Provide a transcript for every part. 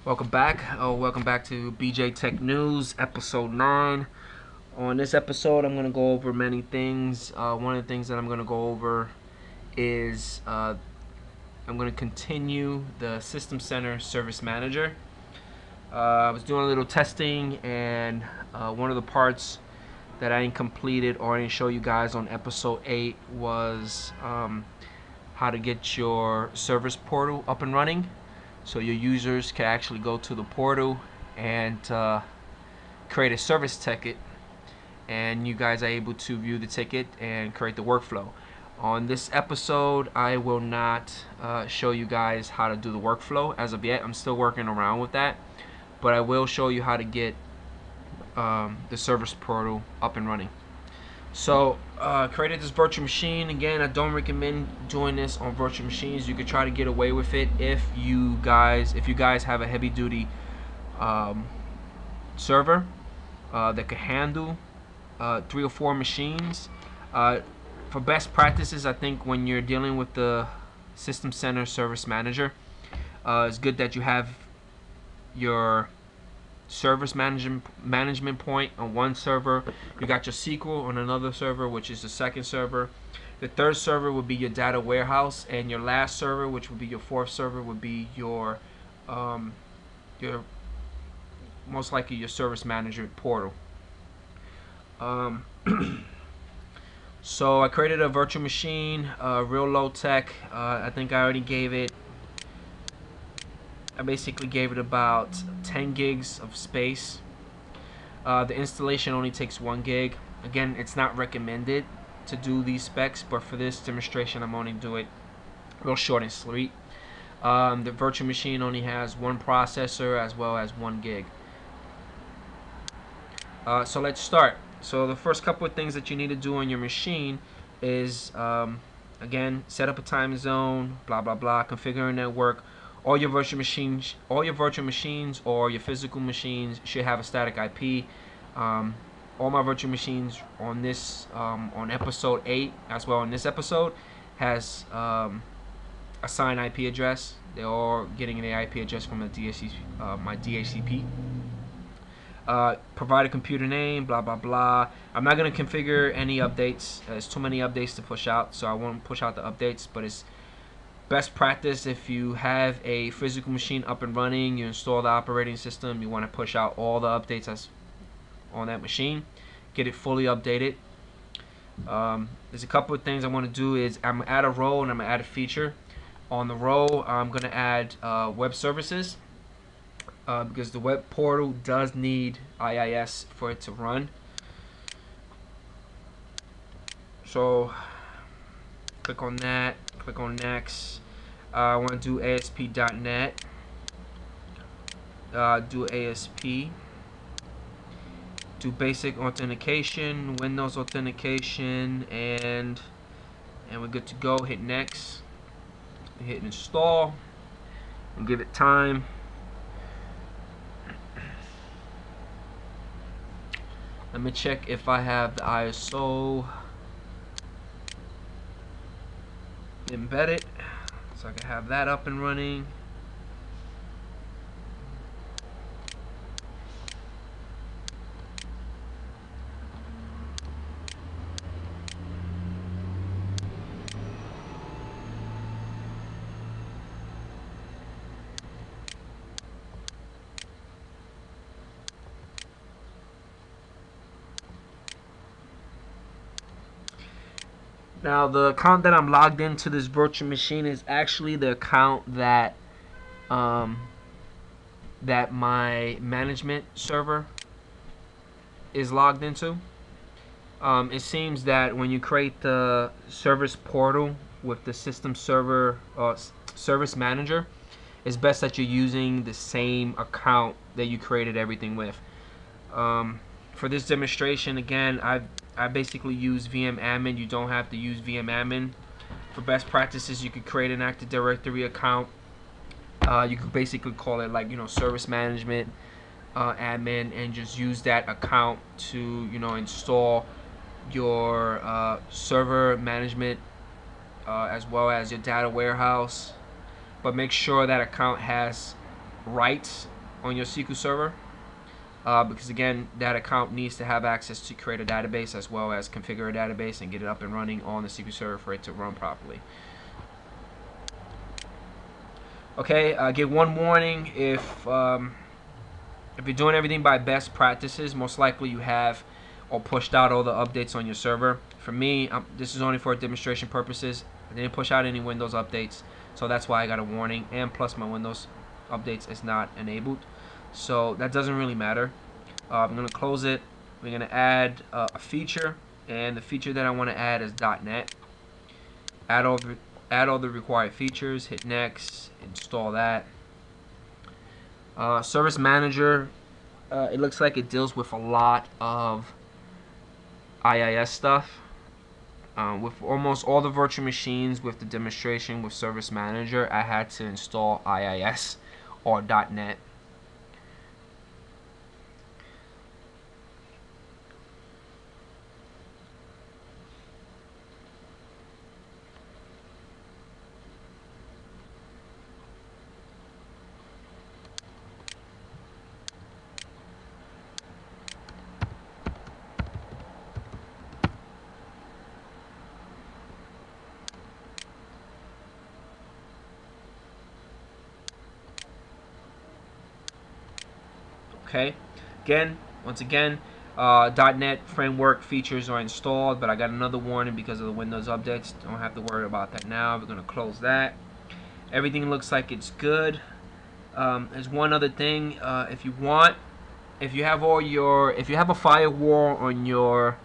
Welcome back. Welcome back to BJ Tech News, episode 9. On this episode, I'm going to go over many things. One of the things that I'm going to go over is I'm going to continue the System Center Service Manager. I was doing a little testing, and one of the parts that I didn't completed or I didn't show you guys on episode 8 was how to get your service portal up and running. So your users can actually go to the portal and create a service ticket, and you guys are able to view the ticket and create the workflow. On this episode, I will not show you guys how to do the workflow as of yet. I'm still working around with that, but I will show you how to get the service portal up and running. So created this virtual machine. Again, I don't recommend doing this on virtual machines. You could try to get away with it if you guys have a heavy duty server that could handle 3 or 4 machines. For best practices, I think when you're dealing with the System Center Service Manager, it's good that you have your service management point on one server. You got your SQL on another server, which is the second server. The third server would be your data warehouse, and your last server, which would be your fourth server, would be your most likely your service management portal. So I created a virtual machine, real low tech. I think I already gave it. I basically gave it about 10 gigs of space. The installation only takes 1 gig. Again, it's not recommended to do these specs, but for this demonstration, I'm only doing it real short and sweet. The virtual machine only has 1 processor as well as 1 gig. So let's start. So the first couple of things that you need to do on your machine is, again, set up a time zone, blah blah blah, configure a network. All your virtual machines or your physical machines should have a static IP. All my virtual machines on this on episode 8 as well in this episode has assigned IP address. They're all getting an IP address from my DHCP. Provide a computer name, blah blah blah. I'm not going to configure any updates. There's too many updates to push out, so I won't push out the updates, but it's best practice if you have a physical machine up and running, you install the operating system, you want to push out all the updates that's on that machine, get it fully updated. There's a couple of things I want to do. Is I'm going to add a role and I'm going to add a feature. On the role, I'm going to add web services because the web portal does need IIS for it to run. So click on that, click on next. I want to do ASP.NET, do ASP, do basic authentication, Windows authentication, and we're good to go. Hit next, hit install, and give it time. Let me check if I have the ISO embedded, so I can have that up and running. Now the account that I'm logged into this virtual machine is actually the account that that my management server is logged into. It seems that when you create the service portal with the system server service manager, it's best that you're using the same account that you created everything with. For this demonstration, again, I basically use VMadmin. You don't have to use VMadmin. For best practices, you could create an Active Directory account. You could basically call it, like, service management admin, and just use that account to install your server management as well as your data warehouse. But make sure that account has rights on your SQL server, because again, that account needs to have access to create a database as well as configure a database and get it up and running on the SQL server for it to run properly. Okay, give one warning: if you're doing everything by best practices, most likely you have or pushed out all the updates on your server. For me, this is only for demonstration purposes. I didn't push out any Windows updates, so that's why I got a warning. And plus, my Windows updates is not enabled, so that doesn't really matter. I'm going to close it. We're going to add a feature, and the feature that I want to add is .NET. Add all the required features. Hit next. Install that. Service Manager. It looks like it deals with a lot of IIS stuff. With almost all the virtual machines with the demonstration with Service Manager, I had to install IIS or .NET. Okay, once again, .NET framework features are installed, but I got another warning because of the Windows updates. Don't have to worry about that now. We're gonna close that. Everything looks like it's good. There's one other thing. If you have a firewall on your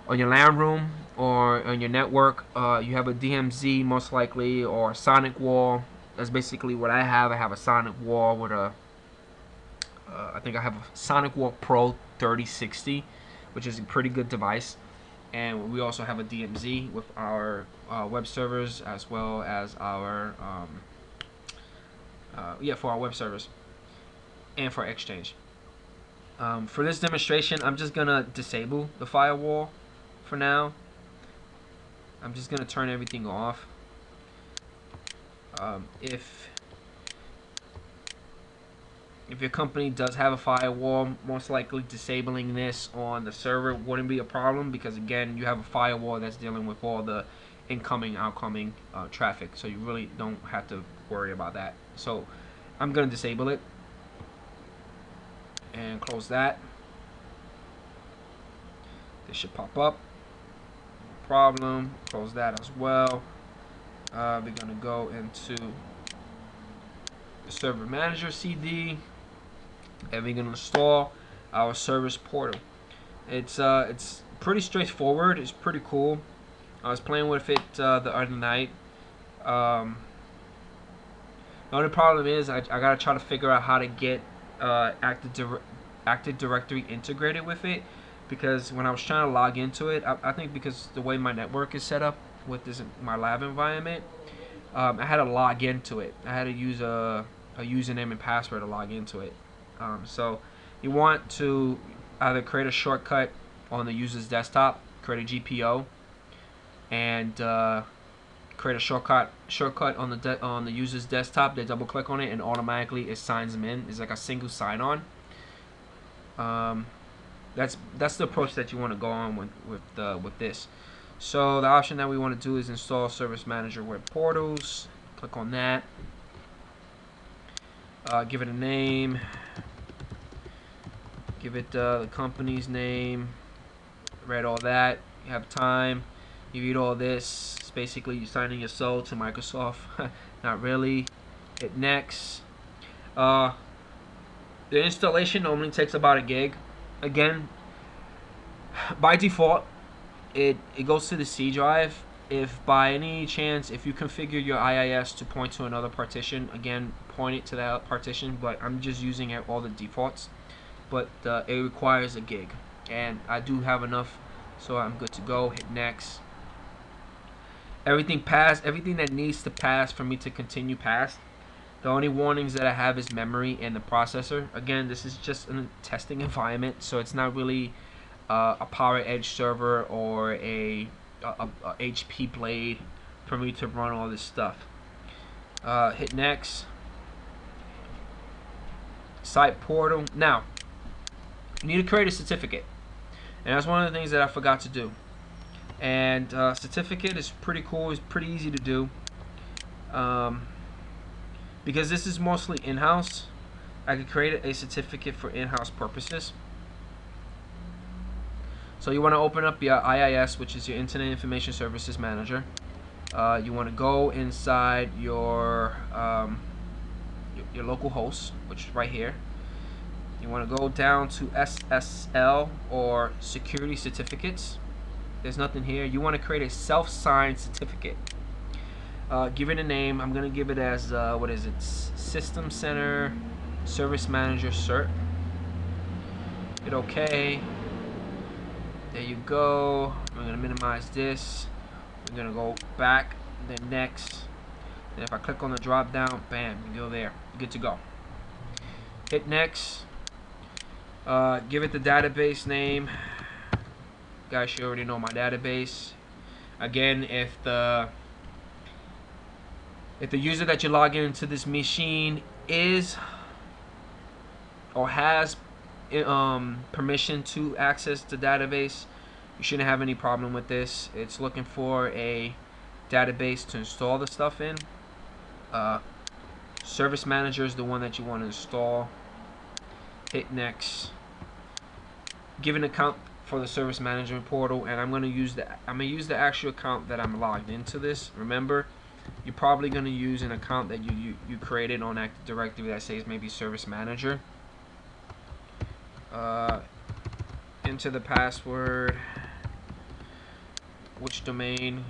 LAN room or on your network, you have a DMZ most likely or a Sonic wall. That's basically what I have. I have a Sonic wall with a I think I have a Sonic Wall Pro 3060, which is a pretty good device. And we also have a DMZ with our web servers as well as our for our web servers and for Exchange. For this demonstration, I'm just gonna disable the firewall for now. I'm just gonna turn everything off. If your company does have a firewall, most likely disabling this on the server wouldn't be a problem, because again, you have a firewall that's dealing with all the incoming, outgoing traffic, so you really don't have to worry about that. So I'm going to disable it and close that. This should pop up. No problem. Close that as well. We're going to go into the Server Manager CD. And we're gonna install our service portal. It's pretty straightforward. It's pretty cool. I was playing with it the other night. The only problem is I gotta try to figure out how to get Active Directory integrated with it, because when I was trying to log into it, I think because the way my network is set up with my lab environment, I had to log into it. I had to use a username and password to log into it. So you want to either create a shortcut on the user's desktop, create a GPO, and create a shortcut on the user's desktop. They double click on it and automatically it signs them in. It's like a single sign-on. That's the approach that you want to go on with this. So the option that we want to do is install Service Manager Web Portals. Click on that. Give it a name. Give it the company's name. Read all that. You have time. You read all this. It's basically you signing your soul to Microsoft. Not really. Hit next. The installation normally takes about a gig. Again, by default, it goes to the C drive. If by any chance, if you configure your IIS to point to another partition, again, point it to that partition, but I'm just using all the defaults. But it requires a gig, and I do have enough, so I'm good to go. Hit next. Everything passed. Everything that needs to pass for me to continue passed. The only warnings that I have is memory and the processor. Again, this is just a testing environment, so it's not really a Power Edge server or a HP Blade for me to run all this stuff. Hit next. site portal. Now, you need to create a certificate, and that's one of the things that I forgot to do. And certificate is pretty cool. It's pretty easy to do, because this is mostly in-house. I could create a certificate for in-house purposes. So you want to open up your IIS, which is your Internet Information Services Manager. You want to go inside your local host, which is right here. You want to go down to SSL, or Security Certificates. There's nothing here. You want to create a self-signed certificate. Give it a name. I'm going to give it as, what is it? System Center Service Manager Cert. Hit OK. There you go. I'm going to minimize this. We're going to go back, then next. And if I click on the drop down, bam, you go there. Good to go. Hit next. Give it the database name. Guys, you already know my database. Again, if the user that you log into this machine is or has permission to access the database, you shouldn't have any problem with this. It's looking for a database to install the stuff in. Service Manager is the one that you want to install. Hit next. Give an account for the Service Management portal, and I'm going to use the actual account that I'm logged into this. Remember, you're probably going to use an account that you created on Active Directory that says maybe Service Manager. Enter the password, which domain,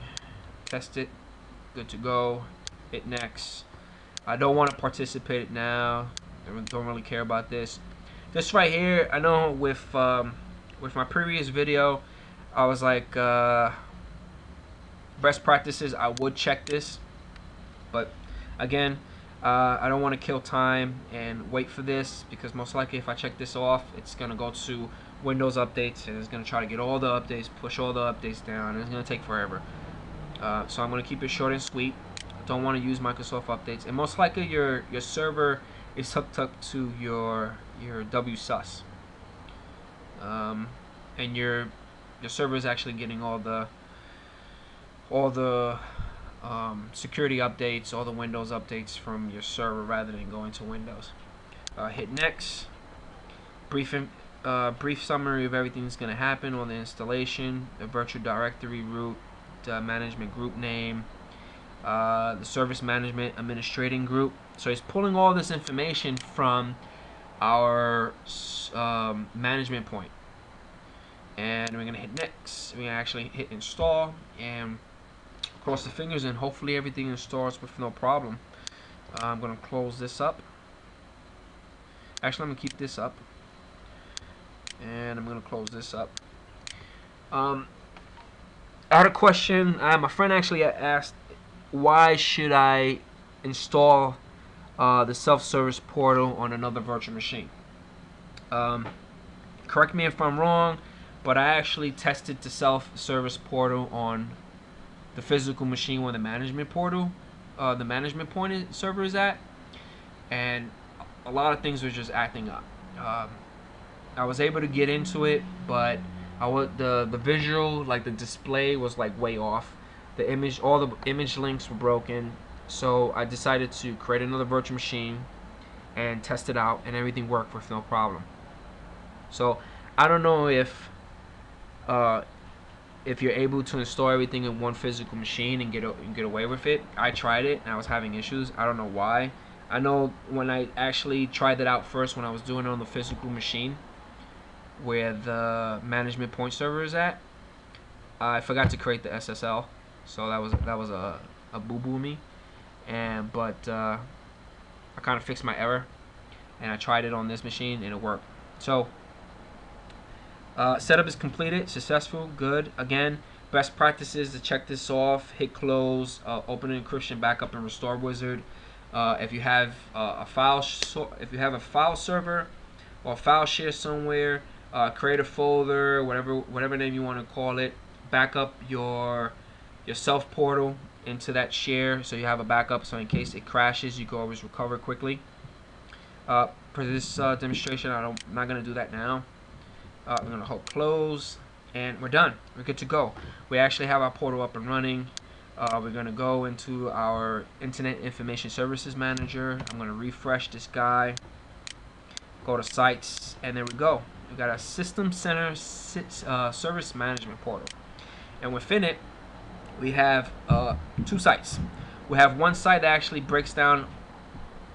test it, good to go. Hit next. I don't want to participate now. I don't really care about this. This right here, I know with my previous video, I was like, best practices, I would check this, but again, I don't want to kill time and wait for this, because most likely if I check this off, it's going to go to Windows updates, and it's going to try to get all the updates, push all the updates down, and it's going to take forever. So I'm going to keep it short and sweet. Don't want to use Microsoft updates, and most likely your server is hooked up to your WSUS, and your server is actually getting all the security updates, all the Windows updates from your server rather than going to Windows. Hit next. Brief summary of everything that's going to happen on the installation: the virtual directory root, the management group name, the service management administrating group. So it's pulling all this information from our management point, and we're gonna hit next. We're gonna actually hit install and cross the fingers, and hopefully everything installs with no problem. I'm gonna close this up. Actually, I'm gonna keep this up, and I'm gonna close this up. I had a question. My friend actually asked, why should I install the self-service portal on another virtual machine? Correct me if I'm wrong, but I actually tested the self-service portal on the physical machine where the management portal, the management point server is at, and a lot of things were just acting up. I was able to get into it, but the visual, like the display, was like way off. The image, all the image links were broken. So I decided to create another virtual machine and test it out, and everything worked with no problem. So I don't know if you're able to install everything in one physical machine and get away with it. I tried it and I was having issues. I don't know why. I know when I actually tried that out first, when I was doing it on the physical machine where the management point server is at, I forgot to create the SSL. So that was a boo-boo me. But I kind of fixed my error, and I tried it on this machine and it worked. So setup is completed, successful, good. Again, best practices to check this off: hit close, open an encryption backup and restore wizard. If you have a file server or a file share somewhere, create a folder, whatever name you want to call it. Back up your self portal into that share, so you have a backup, so in case it crashes you can always recover quickly. For this demonstration, I'm not going to do that now. I'm going to hold close, and we're done. We're good to go. We actually have our portal up and running. We're going to go into our Internet Information Services Manager. I'm going to refresh this guy. Go to Sites, and there we go. We got a System Center Service Management Portal. And within it, we have 2 sites. We have one site that actually breaks down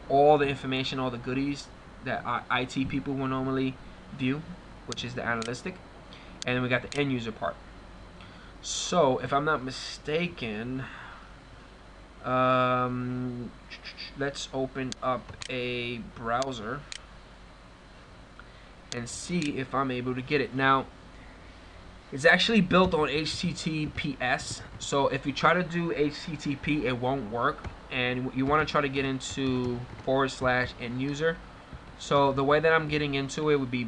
all the information, all the goodies that IT people will normally view, which is the analytic. And then we got the end user part. So if I'm not mistaken, let's open up a browser and see if I'm able to get it. Now, it's actually built on HTTPS, so if you try to do HTTP, it won't work, and you want to try to get into /end user. So the way that I'm getting into it would be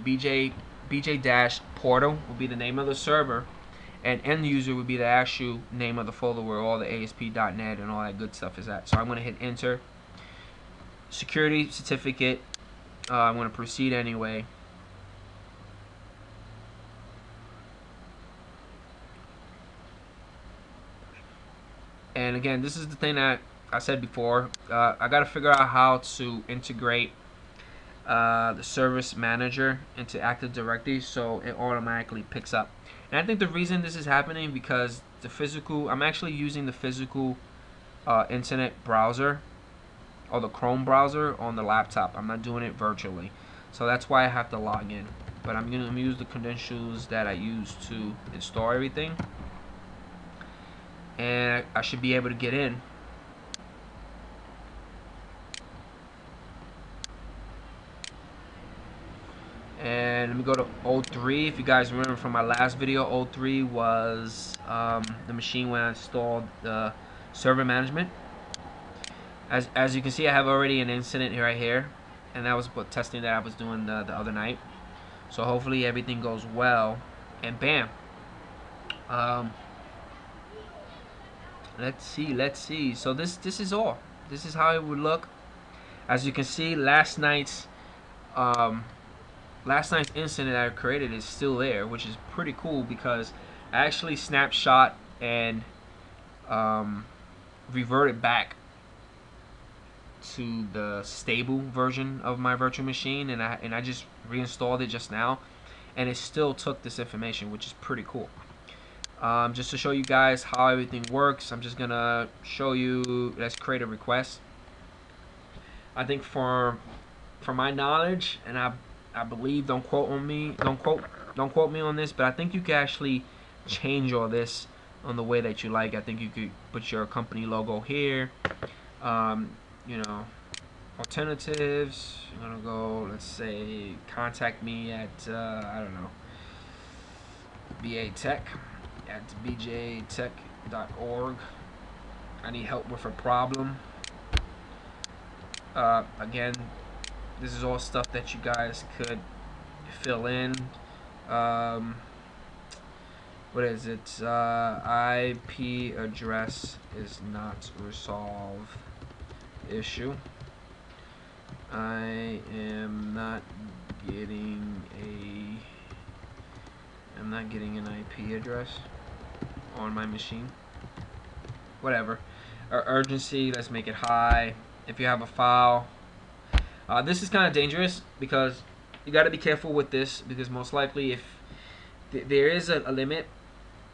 BJ-portal would be the name of the server, and end user would be the actual name of the folder where all the ASP.NET and all that good stuff is at. So I'm going to hit enter. Security certificate. I'm going to proceed anyway. And again, this is the thing that I said before. I got to figure out how to integrate the service manager into Active Directory so it automatically picks up. And I think the reason this is happening because I'm actually using the physical internet browser or the Chrome browser on the laptop. I'm not doing it virtually. So that's why I have to log in. But I'm going to use the credentials that I use to install everything. And I should be able to get in. And let me go to 03. If you guys remember from my last video, 03 was the machine when I installed the server management. As you can see, I have already an incident right here, and that was what testing that I was doing the other night. So hopefully everything goes well, and bam. Let's see. So this is all. This is how it would look. As you can see, last night's incident I created is still there, which is pretty cool because I actually snapshot and reverted back to the stable version of my virtual machine, and I just reinstalled it just now, and it still took this information, which is pretty cool. Just to show you guys how everything works, I'm just gonna show you. Let's create a request. I think for my knowledge, and I believe, don't quote me on this, but I think you can actually change all this on the way that you like. I think you could put your company logo here. You know, alternatives. I'm gonna go. Let's say contact me at I don't know, bjtech@bjtech.org. I need help with a problem. Again, this is all stuff that you guys could fill in. What is it? IP address is not resolved issue. I am not getting an IP address on my machine. Whatever. Urgency, let's make it high. If you have a file, this is kind of dangerous because you got to be careful with this, because most likely if there is a limit,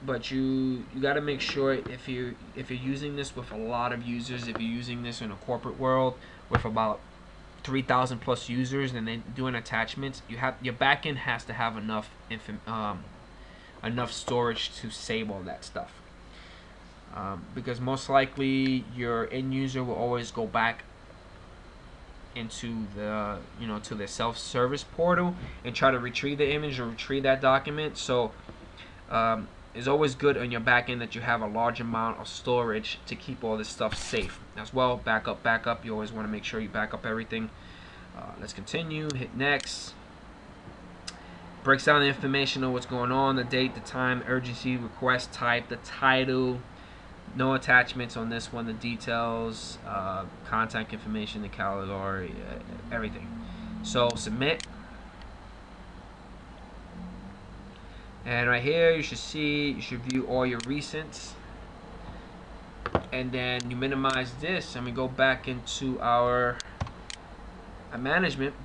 but you got to make sure if you're using this with a lot of users, if you're using this in a corporate world with about 3,000 plus users and then doing attachments, your backend has to have enough storage to save all that stuff. Because most likely your end user will always go back into the to the self-service portal and try to retrieve the image or retrieve that document. So it's always good on your backend that you have a large amount of storage to keep all this stuff safe as well. Backup. You always want to make sure you back up everything. Let's continue. Hit next. Breaks down the information of what's going on, the date, the time, urgency, request type, the title. No attachments on this one. The details, contact information, the category, everything. So submit, and right here you should view all your recents, and then you minimize this, and we go back into our management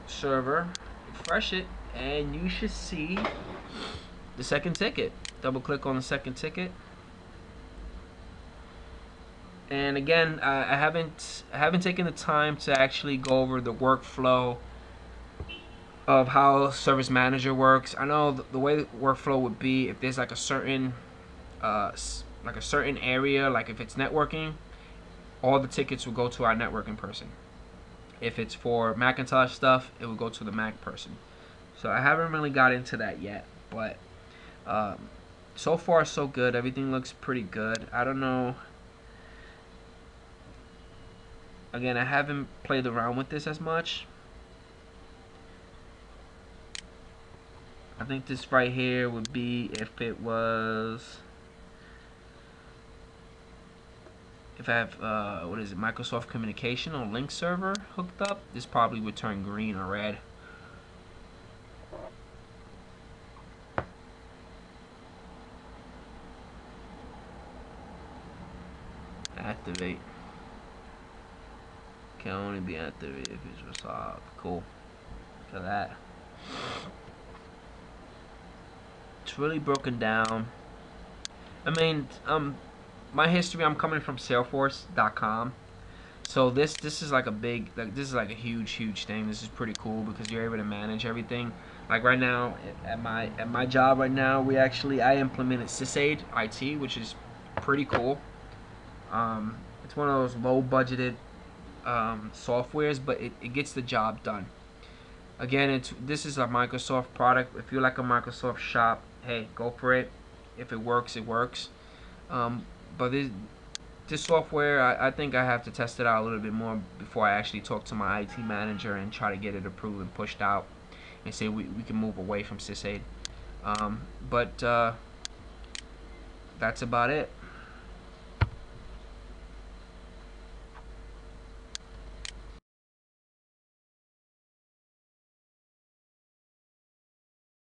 server, refresh it, and you should see the second ticket. Double click on the second ticket. And again, I haven't taken the time to actually go over the workflow of how Service Manager works. I know the way the workflow would be, if there's like a certain area, like if it's networking, all the tickets will go to our networking person. If it's for Macintosh stuff, it will go to the Mac person. So I haven't really got into that yet, but so far so good. Everything looks pretty good. I don't know. Again, I haven't played around with this as much. I think this right here would be if it was, if I have what is it, Microsoft Communication or Link server hooked up, this probably would turn green or red. Activate. Can only be activated if it's resolved. Cool. For that. It's really broken down. I mean, my history, I'm coming from Salesforce.com. So this is like a big, this is like a huge thing. This is pretty cool because you're able to manage everything. Like right now at my job right now, I implemented SysAid IT, which is pretty cool. It's one of those low budgeted softwares, but it gets the job done. Again, this is a Microsoft product. If you like a Microsoft shop, hey, go for it. If it works, it works. But this software, I think I have to test it out a little bit more before I actually talk to my IT manager and try to get it approved and pushed out and say we can move away from SysAid. But that's about it.